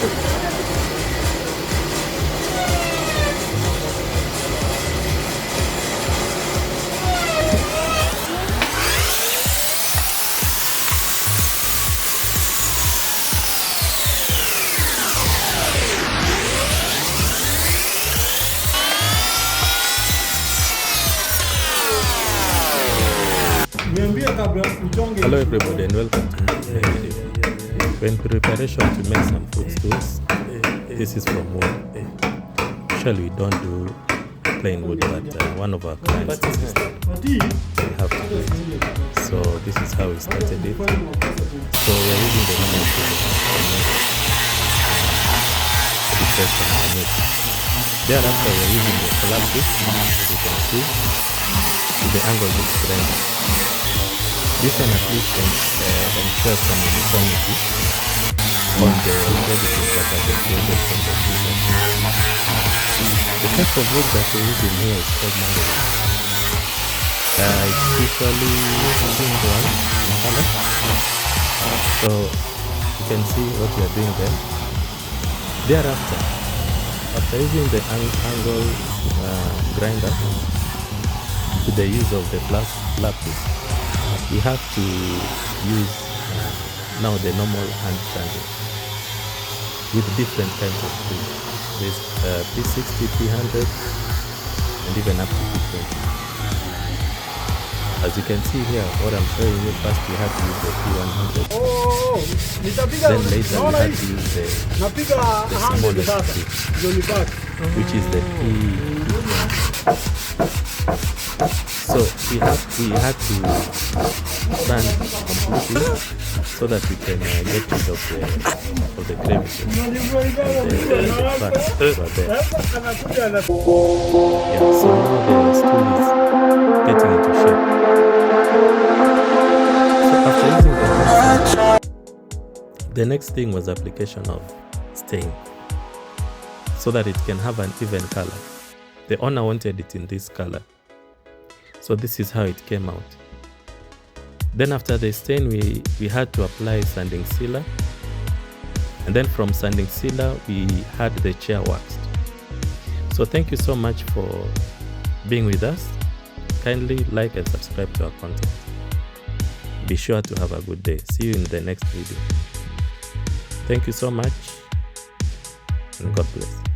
Hello everybody and welcome to the video. We're in preparation to make some food stools. This is from wood. Usually we don't do plain wood, but one of our clients insisted we have to do it. So this is how we started it. So we're using the normal tool to press on it. Thereafter we're using the plastic, as you can see, with the angle of the grinder. This one at least ensures some uniformity on the edges that are created from the scissors. The type of wood that we're using here is called mango. It's usually pink one in color. So you can see what we are doing there. Thereafter, after using the angle grinder with the use of the lapis, we have to use now the normal hand sanding with different kinds of steel. There's P60, P100, and even up to P20. As you can see here, what I'm showing you, first we have to use the P100. Then later we have to use the smallest steel, which is the P50. So we had to sand completely so that we can get rid of the crevices and the cracks over there. Yeah, so now the stool is getting into shape. So after using the next thing was application of stain so that it can have an even color. The owner wanted it in this color. So this is how it came out. Then after the stain, we had to apply sanding sealer. And then from sanding sealer, we had the chair waxed. So thank you so much for being with us. Kindly like and subscribe to our content. Be sure to have a good day. See you in the next video. Thank you so much, and God bless.